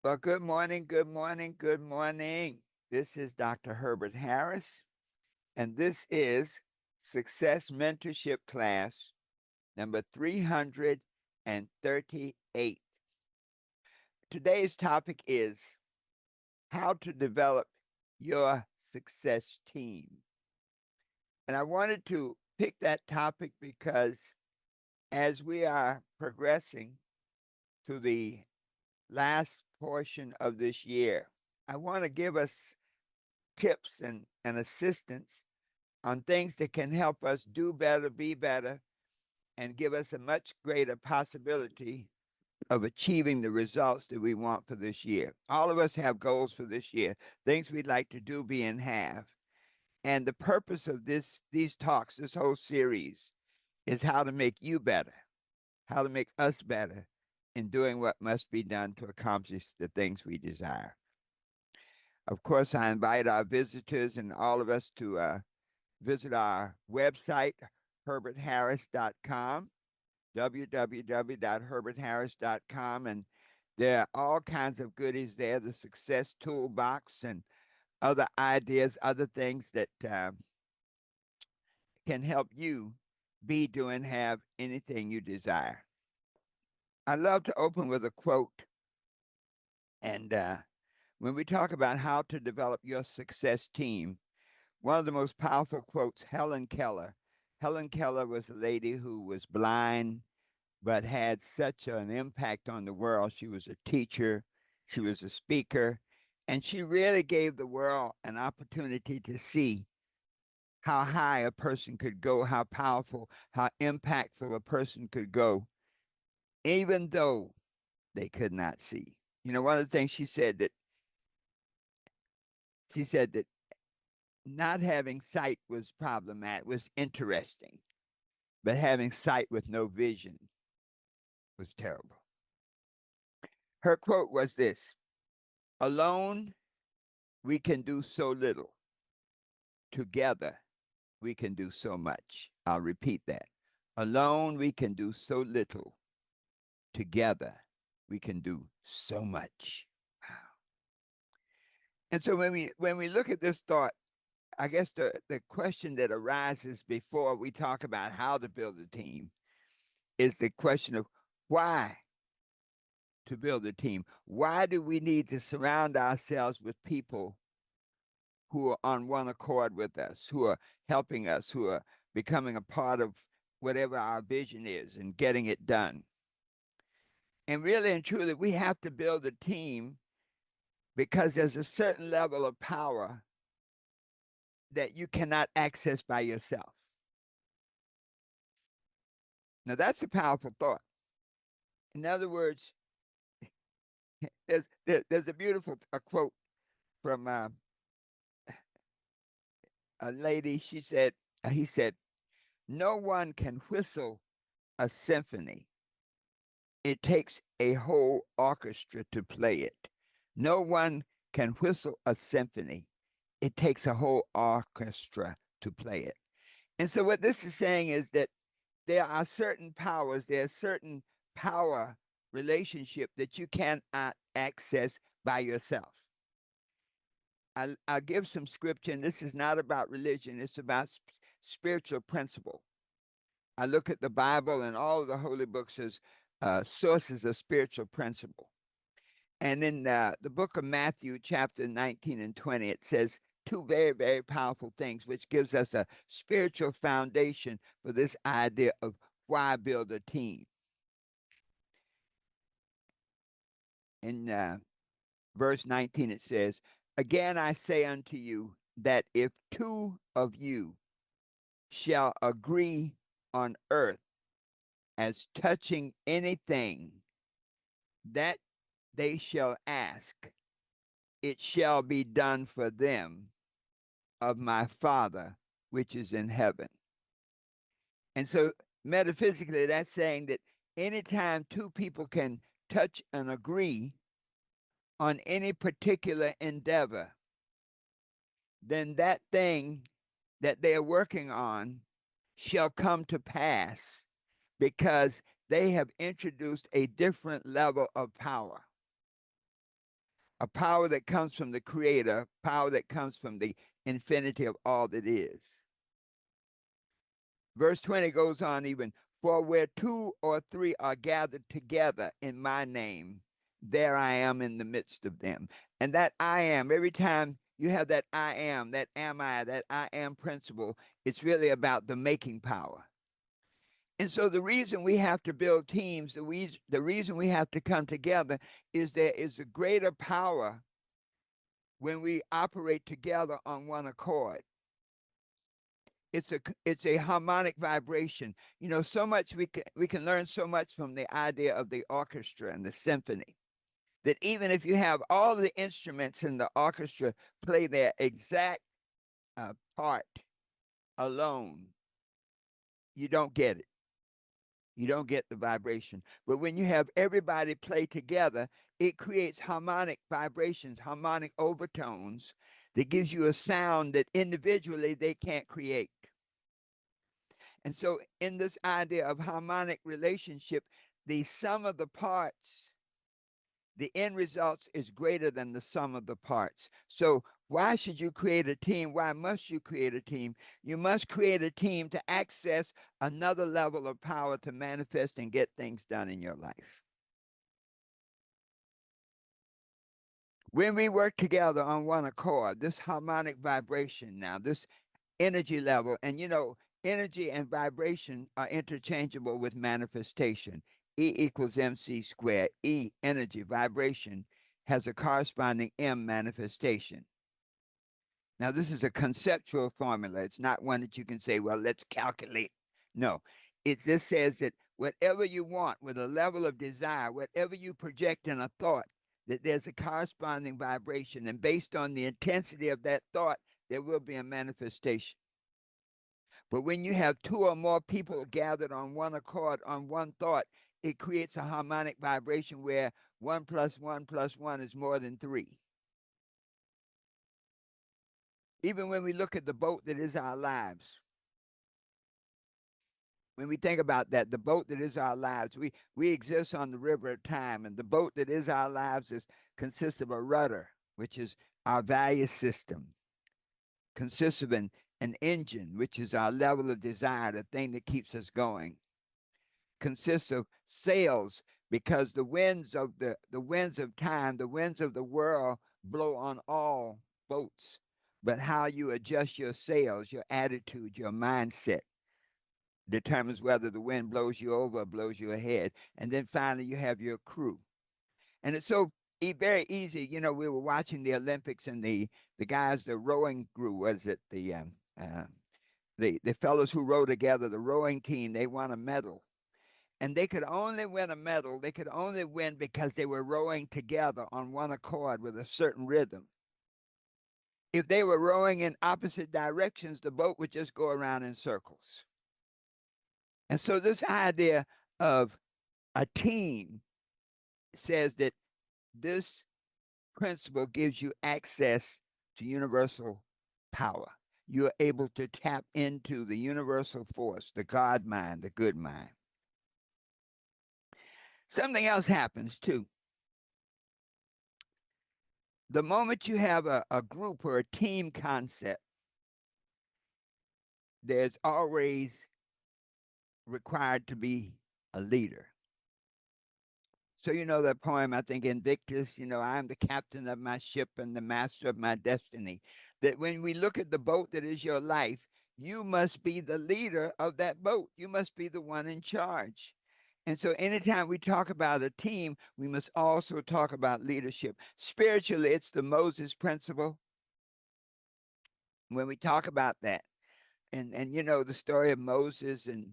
Well, good morning, good morning, good morning. This is Dr. Herbert Harris, and this is Success Mentorship Class number 338. Today's topic is how to develop your success team. And I wanted to pick that topic because as we are progressing to the last portion of this year, I want to give us tips and assistance on things that can help us do better, be better, and give us a much greater possibility of achieving the results that we want for this year. All of us have goals for this year, things we'd like to do, be, and have. And the purpose of these talks, this whole series, is how to make you better, how to make us better in doing what must be done to accomplish the things we desire. Of course, I invite our visitors and all of us to visit our website, herbertharris.com, www.herbertharris.com. And there are all kinds of goodies there, the success toolbox and other ideas, other things that can help you be, do, and have anything you desire. I love to open with a quote. And when we talk about how to develop your success team, one of the most powerful quotes, Helen Keller. Helen Keller was a lady who was blind but had such an impact on the world. She was a teacher, she was a speaker, and she really gave the world an opportunity to see how high a person could go, how powerful, how impactful a person could go, even though they could not see. You know, one of the things she said that not having sight was problematic, was interesting, but having sight with no vision was terrible. Her quote was this: alone, we can do so little. Together, we can do so much. I'll repeat that. Alone, we can do so little. Together, we can do so much. Wow. And so when we look at this thought, I guess the question that arises before we talk about how to build a team is the question of why to build a team. Why do we need to surround ourselves with people who are on one accord with us, who are helping us, who are becoming a part of whatever our vision is and getting it done? And really and truly, we have to build a team because there's a certain level of power that you cannot access by yourself. Now, that's a powerful thought. In other words, there's a beautiful a quote from a lady. He said, no one can whistle a symphony. It takes a whole orchestra to play it. No one can whistle a symphony. It takes a whole orchestra to play it. And so what this is saying is that there are certain powers, there are certain power relationship that you cannot access by yourself. I'll give some scripture, and this is not about religion, it's about spiritual principle. I look at the Bible and all of the holy books as sources of spiritual principle. And in the book of Matthew, chapter 19 and 20, it says two very, very powerful things, which gives us a spiritual foundation for this idea of why build a team. In verse 19, it says, again, I say unto you that if two of you shall agree on earth as touching anything that they shall ask, it shall be done for them of my Father which is in heaven. And so, metaphysically, that's saying that anytime two people can touch and agree on any particular endeavor, then that thing that they are working on shall come to pass because they have introduced a different level of power. a power that comes from the creator, power that comes from the infinity of all that is. Verse 20 goes on even, for where two or three are gathered together in my name, there I am in the midst of them. And that I am, every time you have that I am, that am I, that I am principle, it's really about the making power. And so the reason we have to build teams, the reason we have to come together is there is a greater power when we operate together on one accord. It's a harmonic vibration. You know, so much we can learn so much from the idea of the orchestra and the symphony. That even if you have all the instruments in the orchestra play their exact part alone, you don't get it. You don't get the vibration. But when you have everybody play together, it creates harmonic vibrations, harmonic overtones that gives you a sound that individually they can't create. And so in this idea of harmonic relationship, the sum of the parts, the end results is greater than the sum of the parts. So why should you create a team? Why must you create a team? You must create a team to access another level of power to manifest and get things done in your life. When we work together on one accord, this harmonic vibration now, this energy level, and you know, energy and vibration are interchangeable with manifestation. E equals mc squared. E, energy, vibration, has a corresponding m, manifestation. Now, this is a conceptual formula. It's not one that you can say, well, let's calculate. No, it just says that whatever you want with a level of desire, whatever you project in a thought, that there's a corresponding vibration. And based on the intensity of that thought, there will be a manifestation. But when you have two or more people gathered on one accord, on one thought, it creates a harmonic vibration where 1 + 1 + 1 is more than 3. Even when we look at the boat that is our lives, when we think about that, the boat that is our lives, we exist on the river of time, and the boat that is our lives consists of a rudder, which is our value system, consists of an engine, which is our level of desire, the thing that keeps us going, consists of sails, because the winds of time, the winds of the world blow on all boats. But how you adjust your sails, your attitude, your mindset determines whether the wind blows you over or blows you ahead. And then finally, you have your crew. And it's so very easy. You know, we were watching the Olympics, and the guys, the rowing crew, was it the fellows who row together, the rowing team, they won a medal. And they could only win a medal. They could only win because they were rowing together on one accord with a certain rhythm. If they were rowing in opposite directions, the boat would just go around in circles. And so this idea of a team says that this principle gives you access to universal power. You're able to tap into the universal force, the God mind, the good mind. Something else happens too. The moment you have a group or a team concept, there's always required to be a leader. So you know that poem, I think, Invictus, you know, I am the captain of my ship and the master of my destiny. That when we look at the boat that is your life, you must be the leader of that boat. You must be the one in charge. And so anytime we talk about a team, we must also talk about leadership. Spiritually, it's the Moses principle. When we talk about that, and you know the story of Moses and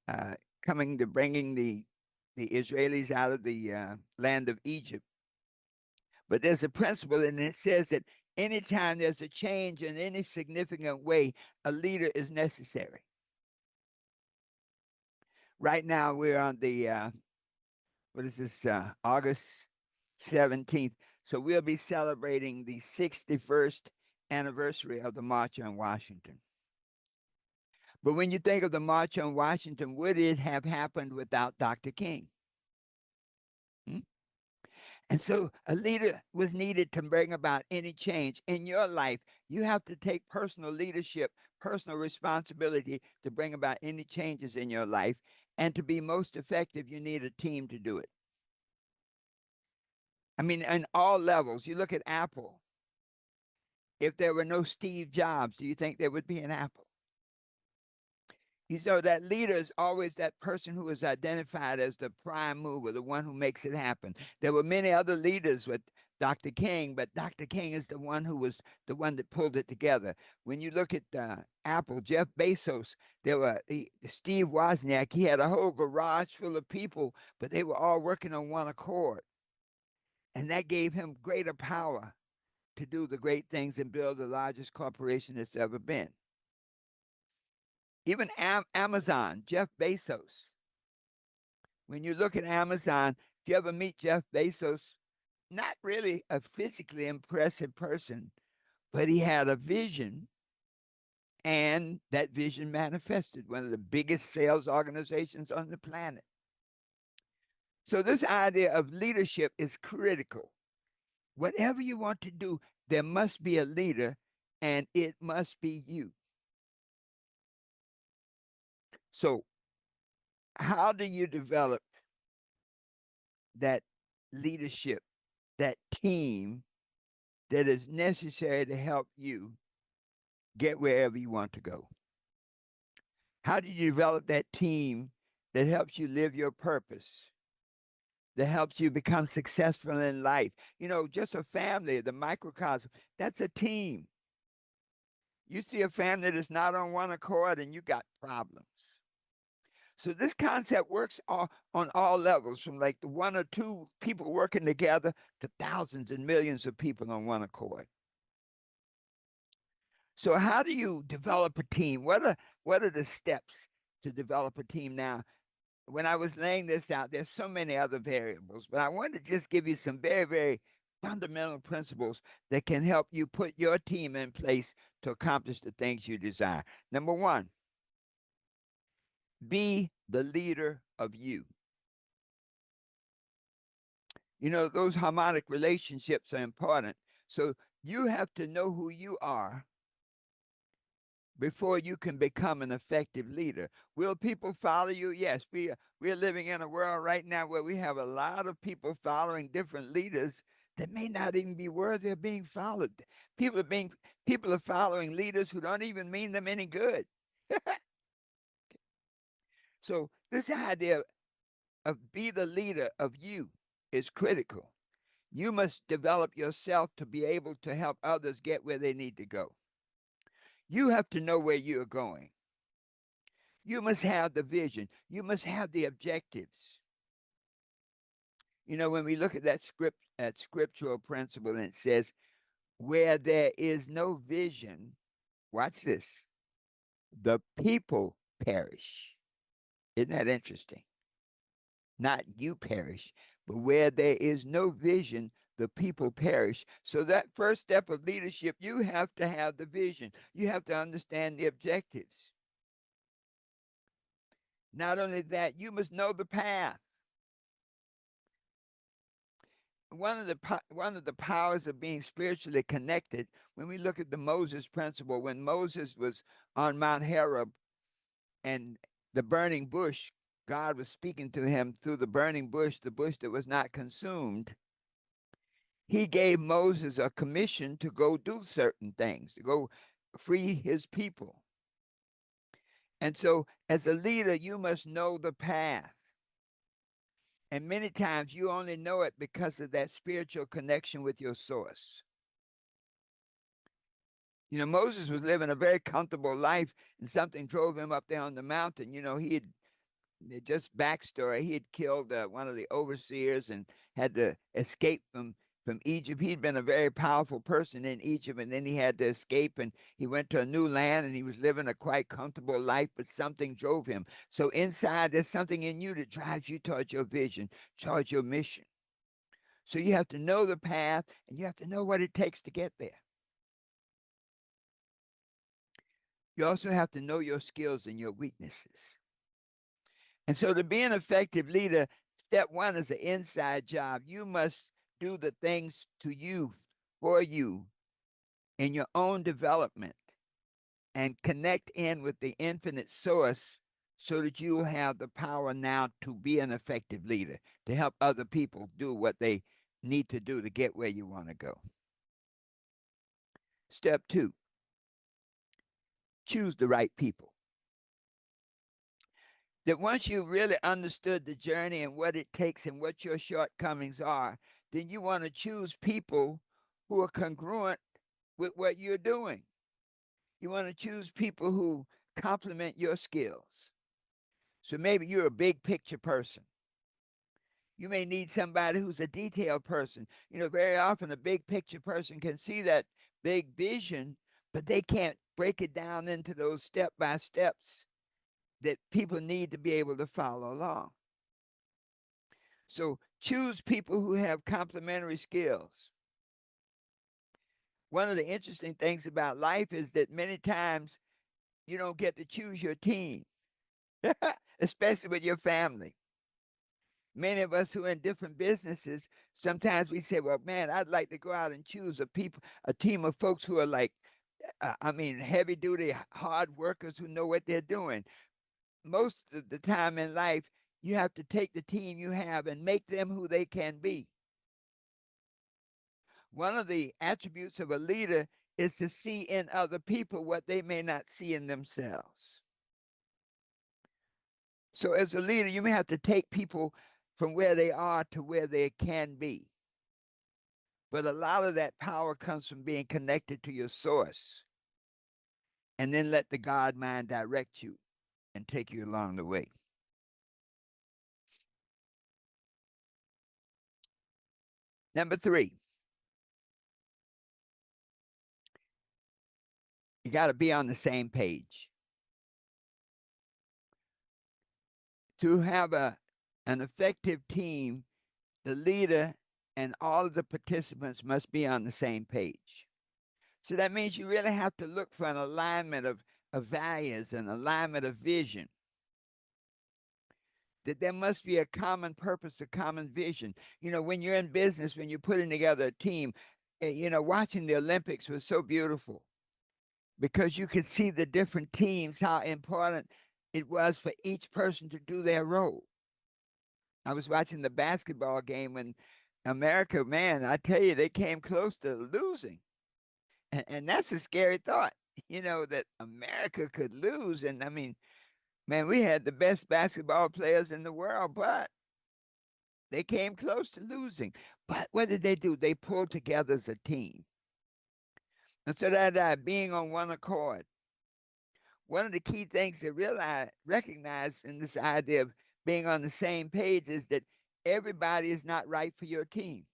uh, coming to bringing the Israelis out of the land of Egypt. But there's a principle, and it says that anytime there's a change in any significant way, a leader is necessary. Right now, we're on the what is this? August 17th. So we'll be celebrating the 61st anniversary of the March on Washington. But when you think of the March on Washington, would it have happened without Dr. King? Hmm? And so a leader was needed to bring about any change in your life. You have to take personal leadership, personal responsibility to bring about any changes in your life. And to be most effective, you need a team to do it. I mean, in all levels, you look at Apple. If there were no Steve Jobs, do you think there would be an Apple? You know, that leader is always that person who is identified as the prime mover, the one who makes it happen. There were many other leaders with Dr. King, but Dr. King is the one who was the one that pulled it together. When you look at Apple, Jeff Bezos, there were Steve Wozniak. He had a whole garage full of people, but they were all working on one accord, and that gave him greater power to do the great things and build the largest corporation that's ever been. Even Amazon, Jeff Bezos. When you look at Amazon, if you ever meet Jeff Bezos, not really a physically impressive person, but he had a vision, and that vision manifested one of the biggest sales organizations on the planet. So, this idea of leadership is critical. Whatever you want to do, there must be a leader, and it must be you. So, how do you develop that leadership, that team that is necessary to help you get wherever you want to go? How do you develop that team that helps you live your purpose, that helps you become successful in life? You know, just a family, the microcosm, that's a team. You see a family that's not on one accord and you got problems. So this concept works on all levels, from like the one or two people working together to thousands and millions of people on one accord. So how do you develop a team? What are the steps to develop a team? Now, when I was laying this out, there's so many other variables, but I wanted to just give you some very, very fundamental principles that can help you put your team in place to accomplish the things you desire. Number one, be the leader of you. You know, those harmonic relationships are important. So you have to know who you are before you can become an effective leader. Will people follow you? Yes, we're living in a world right now where we have a lot of people following different leaders that may not even be worthy of being followed. People are following leaders who don't even mean them any good. So this idea of be the leader of you is critical. You must develop yourself to be able to help others get where they need to go. You have to know where you're going. You must have the vision. You must have the objectives. You know, when we look at that scriptural principle, and it says, where there is no vision, watch this, the people perish. Isn't that interesting? Not you perish, but where there is no vision, the people perish. So that first step of leadership, you have to have the vision. You have to understand the objectives. Not only that, you must know the path. One of the powers of being spiritually connected, when we look at the Moses principle, when Moses was on Mount Horeb and the burning bush, God was speaking to him through the burning bush, the bush that was not consumed. He gave Moses a commission to go do certain things, to go free his people. And so, as a leader, you must know the path. And many times you only know it because of that spiritual connection with your source. You know, Moses was living a very comfortable life, and something drove him up there on the mountain. You know, he had just backstory. He had killed one of the overseers and had to escape from Egypt. He'd been a very powerful person in Egypt, and then he had to escape, and he went to a new land, and he was living a quite comfortable life, but something drove him. So inside, there's something in you that drives you towards your vision, towards your mission. So you have to know the path, and you have to know what it takes to get there. You also have to know your skills and your weaknesses. And so to be an effective leader, step one is an inside job. You must do the things to you, for you, in your own development, and connect in with the infinite source so that you will have the power now to be an effective leader, to help other people do what they need to do to get where you want to go. Step two, choose the right people. That once you really understood the journey and what it takes and what your shortcomings are, then you want to choose people who are congruent with what you're doing. You want to choose people who complement your skills. So maybe you're a big picture person. You may need somebody who's a detailed person. Very often a big picture person can see that big vision, but they can't break it down into those step by steps that people need to be able to follow along. So choose people who have complementary skills. One of the interesting things about life is that many times you don't get to choose your team, especially with your family. Many of us who are in different businesses, sometimes we say, well, man, I'd like to go out and choose a team of folks who are like, heavy duty, hard workers who know what they're doing. Most of the time in life, you have to take the team you have and make them who they can be. One of the attributes of a leader is to see in other people what they may not see in themselves. So as a leader, you may have to take people from where they are to where they can be. But a lot of that power comes from being connected to your source, and then let the God mind direct you and take you along the way. Number three, you got to be on the same page. To have an effective team, the leader and all of the participants must be on the same page. So that means you really have to look for an alignment of values and alignment of vision. That there must be a common purpose, a common vision. When you're in business, when you're putting together a team, watching the Olympics was so beautiful because you could see the different teams, how important it was for each person to do their role. I was watching the basketball game when America, man, I tell you, they came close to losing. And that's a scary thought, that America could lose. And man, we had the best basketball players in the world, but they came close to losing. But what did they do? They pulled together as a team. And so that being on one accord, one of the key things to recognize in this idea of being on the same page is that everybody is not right for your team.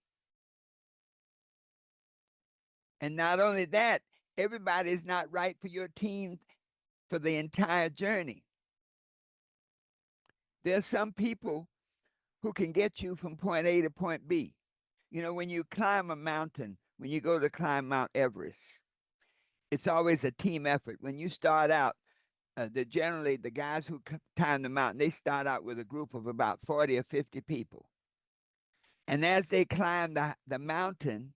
And not only that, everybody is not right for your team for the entire journey. There's some people who can get you from point A to point B. When you climb a mountain, when you go to climb Mount Everest, it's always a team effort. When you start out, generally the guys who climb the mountain, they start out with a group of about 40 or 50 people. And as they climb the mountain,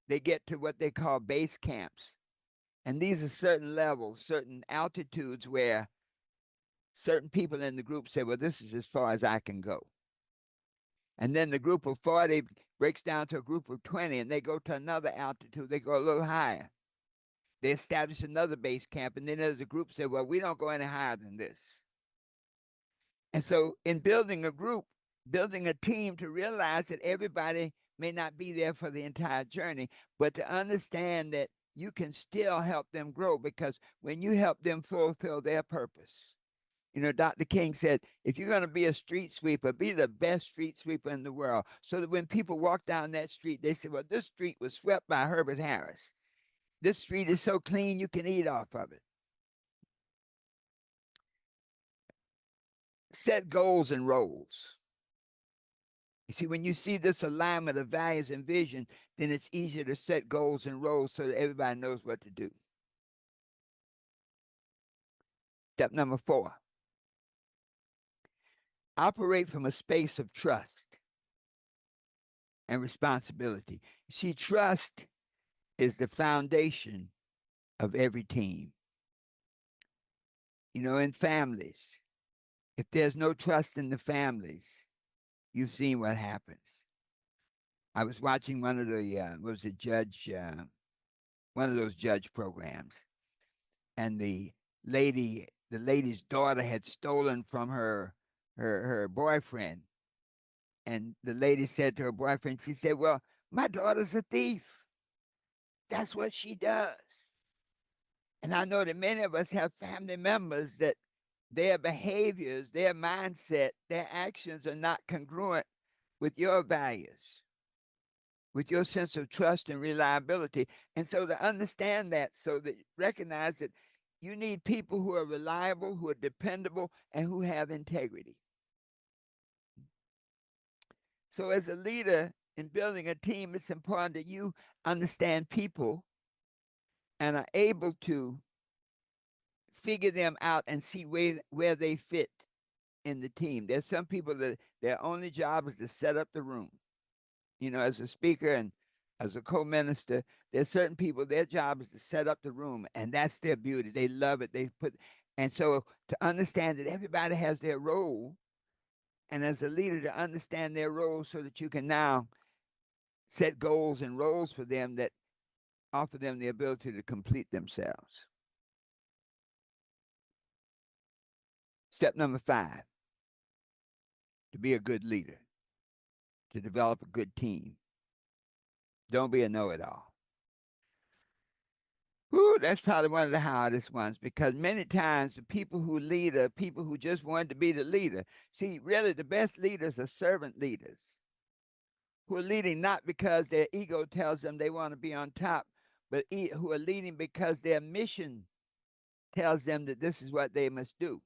they get to what they call base camps. And these are certain levels, certain altitudes where certain people in the group say, well, this is as far as I can go. And then the group of 40 breaks down to a group of 20, and they go to another altitude. They go a little higher. They establish another base camp, and then there's a group say, well, we don't go any higher than this. And so in building a group, building a team, to realize that everybody may not be there for the entire journey, but to understand that you can still help them grow, because when you help them fulfill their purpose, Dr. King said, if you're going to be a street sweeper, be the best street sweeper in the world. So that when people walk down that street, they say, well, this street was swept by Herbert Harris. This street is so clean, you can eat off of it. Set goals and roles. You see, when you see this alignment of values and vision, then it's easier to set goals and roles so that everybody knows what to do. Step number 4, operate from a space of trust and responsibility. See, trust is the foundation of every team. In families, if there's no trust in the families, you've seen what happens. I was watching one of the was it judge one of those judge programs, and the lady's daughter had stolen from her boyfriend, and the lady said to her boyfriend, she said, "Well, my daughter's a thief. That's what she does." And I know that many of us have family members that their behaviors, their mindset, their actions are not congruent with your values, with your sense of trust and reliability. And so to understand that, so that recognize that you need people who are reliable, who are dependable, and who have integrity. So as a leader in building a team, it's important that you understand people and are able to figure them out and see where they fit in the team. There's some people that their only job is to set up the room. As a speaker and as a co-minister, there's certain people, their job is to set up the room, and that's their beauty. They love it. And so to understand that everybody has their role, and as a leader to understand their role so that you can now set goals and roles for them that offer them the ability to complete themselves. Step number 5, to be a good leader, to develop a good team. Don't be a know-it-all. Whew, that's probably one of the hardest ones, because many times the people who lead are people who just wanted to be the leader. See, really, the best leaders are servant leaders who are leading not because their ego tells them they want to be on top, but who are leading because their mission tells them that this is what they must do.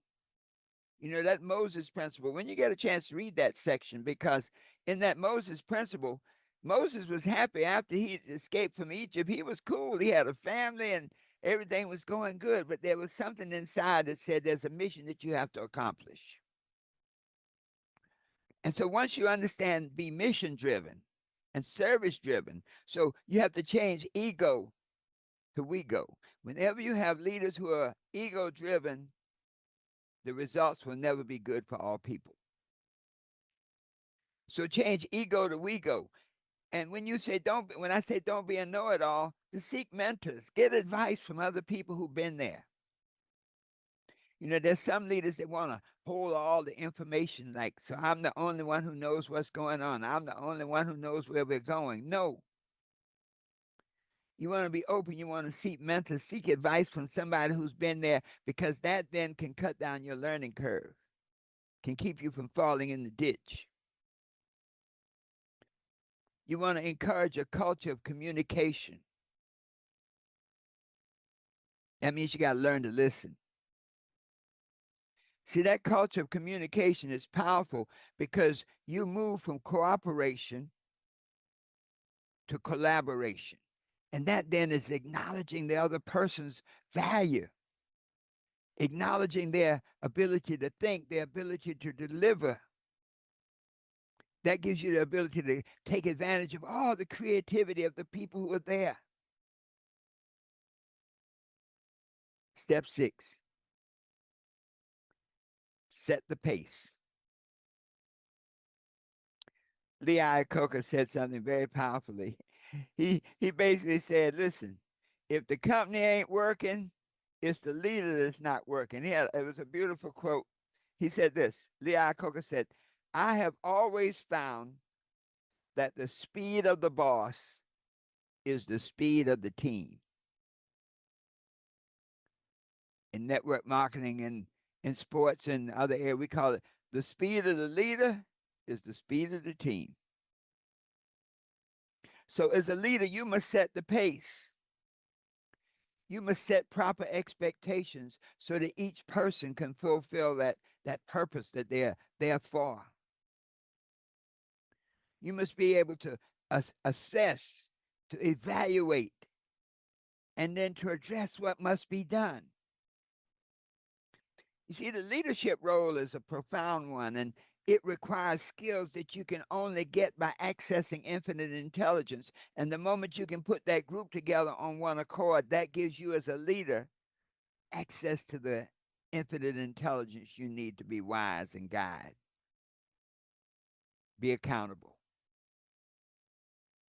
That Moses principle, when you get a chance to read that section, because in that Moses principle, Moses was happy after he escaped from Egypt. He was cool. He had a family and everything was going good. But there was something inside that said there's a mission that you have to accomplish. And so once you understand, be mission driven and service driven, so you have to change ego to we go. Whenever you have leaders who are ego driven, the results will never be good for all people. So change ego to we go. And when I say don't be a know-it-all, to seek mentors, get advice from other people who've been there. There's some leaders that want to hold all the information, like, so I'm the only one who knows what's going on. I'm the only one who knows where we're going. No. You want to be open. You want to seek mentors, seek advice from somebody who's been there, because that then can cut down your learning curve, can keep you from falling in the ditch. You want to encourage a culture of communication. That means you got to learn to listen. See, that culture of communication is powerful because you move from cooperation to collaboration. And that then is acknowledging the other person's value, acknowledging their ability to think, their ability to deliver. That gives you the ability to take advantage of all the creativity of the people who are there. Step 6, set the pace. Lee Iacocca said something very powerfully. He basically said, listen, if the company ain't working, it's the leader that's not working. It was a beautiful quote. He said this. Lee Iacocca said, I have always found that the speed of the boss is the speed of the team. In network marketing and in sports and other areas, we call it the speed of the leader is the speed of the team. So as a leader, you must set the pace. You must set proper expectations so that each person can fulfill that purpose that they're there for. You must be able to assess, to evaluate, and then to address what must be done. You see, the leadership role is a profound one, and It requires skills that you can only get by accessing infinite intelligence. And the moment you can put that group together on one accord, that gives you as a leader access to the infinite intelligence you need to be wise and guide, be accountable.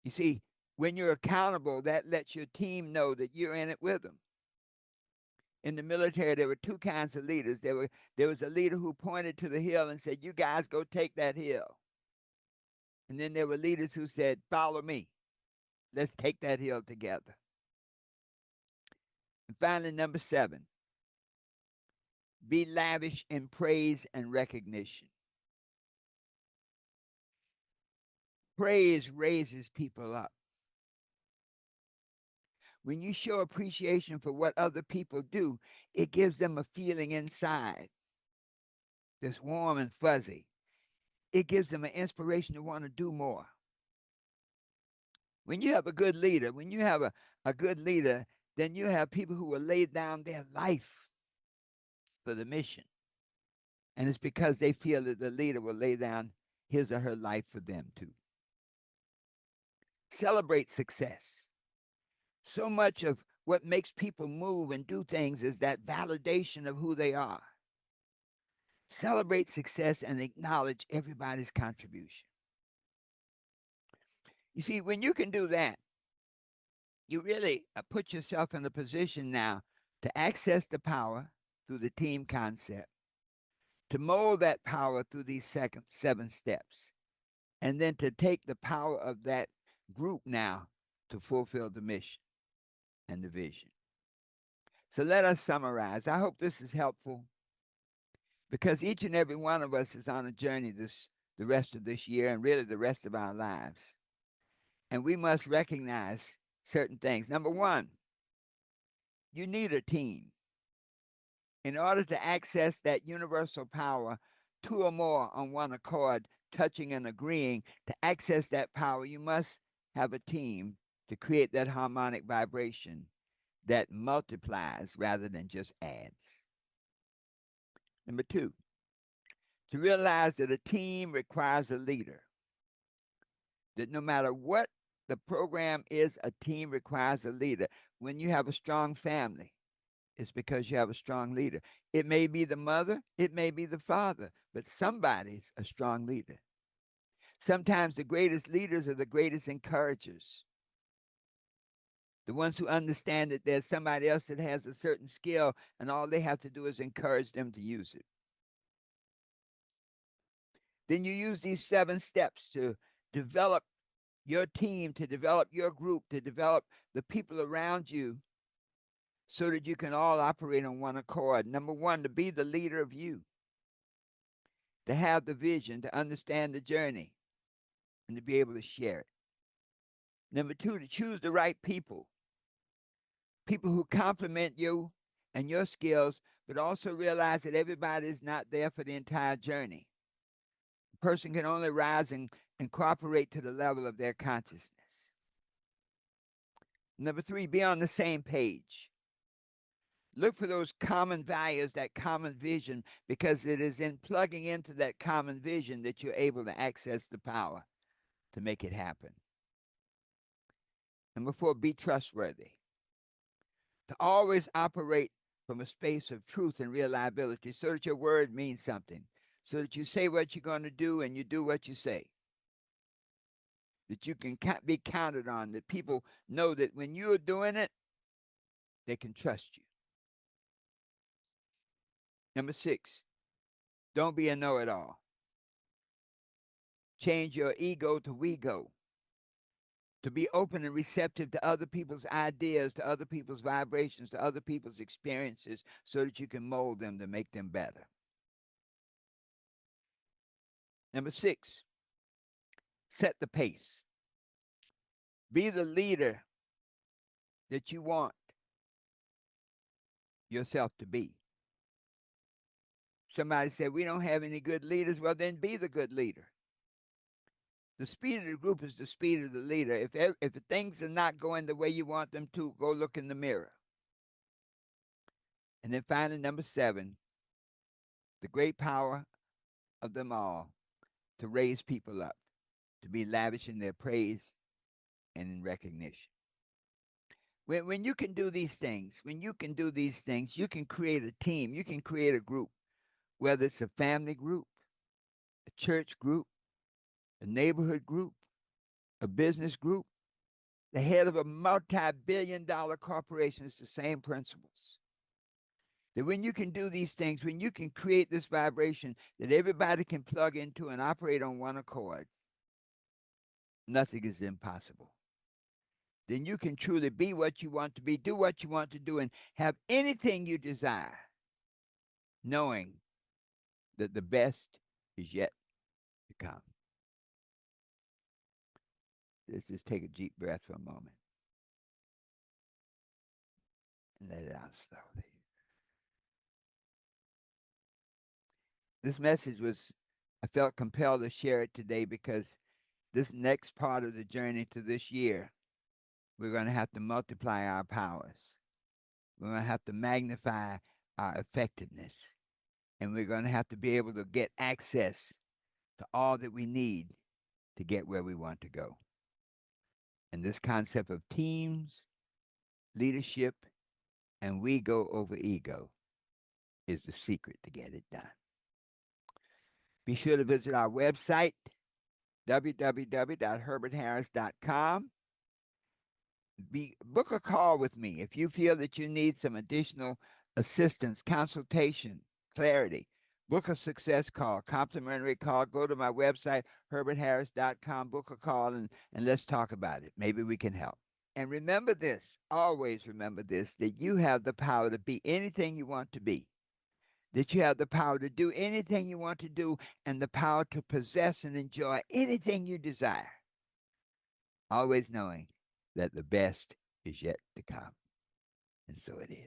You see, when you're accountable, that lets your team know that you're in it with them. In the military, there were two kinds of leaders. There was a leader who pointed to the hill and said, "You guys go take that hill." And then there were leaders who said, "Follow me. Let's take that hill together." And finally, number 7, be lavish in praise and recognition. Praise raises people up. When you show appreciation for what other people do, it gives them a feeling inside that's warm and fuzzy. It gives them an inspiration to want to do more. When you have a good leader, when you have a good leader, then you have people who will lay down their life for the mission. And it's because they feel that the leader will lay down his or her life for them too. Celebrate success. So much of what makes people move and do things is that validation of who they are. Celebrate success and acknowledge everybody's contribution. You see, when you can do that, you really put yourself in a position now to access the power through the team concept, to mold that power through these 7 steps, and then to take the power of that group now to fulfill the mission and the vision. So let us summarize. I hope this is helpful because each and every one of us is on a journey the rest of this year and really the rest of our lives. And we must recognize certain things. Number 1, you need a team. In order to access that universal power, 2 or more on one accord, touching and agreeing, to access that power, you must have a team to create that harmonic vibration that multiplies rather than just adds. Number 2, to realize that a team requires a leader, that no matter what the program is, a team requires a leader. When you have a strong family, it's because you have a strong leader. It may be the mother, it may be the father, but somebody's a strong leader. Sometimes the greatest leaders are the greatest encouragers, the ones who understand that there's somebody else that has a certain skill and all they have to do is encourage them to use it. Then you use these 7 steps to develop your team, to develop your group, to develop the people around you so that you can all operate on one accord. Number 1, to be the leader of you, to have the vision, to understand the journey, and to be able to share it. Number 2, to choose the right people, people who complement you and your skills, but also realize that everybody is not there for the entire journey. A person can only rise and cooperate to the level of their consciousness. Number 3, be on the same page. Look for those common values, that common vision, because it is in plugging into that common vision that you're able to access the power to make it happen. Number 4, be trustworthy. To always operate from a space of truth and reliability so that your word means something, so that you say what you're going to do and you do what you say, that you can be counted on, that people know that when you're doing it, they can trust you. Number 6, don't be a know-it-all. Change your ego to we go. To be open and receptive to other people's ideas, to other people's vibrations, to other people's experiences, so that you can mold them to make them better. Number 6, set the pace. Be the leader that you want yourself to be. Somebody said, we don't have any good leaders. Well, then be the good leader. The speed of the group is the speed of the leader. If things are not going the way you want them to, go look in the mirror. And then finally, number 7, the great power of them all to raise people up, to be lavish in their praise and in recognition. When you can do these things, when you can do these things, you can create a team, you can create a group, whether it's a family group, a church group, a neighborhood group, a business group, the head of a multi-billion-dollar corporation. It's the same principles. That when you can do these things, when you can create this vibration that everybody can plug into and operate on one accord, nothing is impossible. Then you can truly be what you want to be, do what you want to do, and have anything you desire, knowing that the best is yet to come. Let's just take a deep breath for a moment and let it out slowly. This message was, I felt compelled to share it today because this next part of the journey to this year, we're going to have to multiply our powers. We're going to have to magnify our effectiveness. And we're going to have to be able to get access to all that we need to get where we want to go. And this concept of teams, leadership, and we go over ego is the secret to get it done. Be sure to visit our website, www.herbertharris.com. Book a call with me if you feel that you need some additional assistance, consultation, clarity. Book a success call, complimentary call. Go to my website, herbertharris.com, book a call, and let's talk about it. Maybe we can help. And remember this, always remember this, that you have the power to be anything you want to be, that you have the power to do anything you want to do, and the power to possess and enjoy anything you desire. Always knowing that the best is yet to come. And so it is.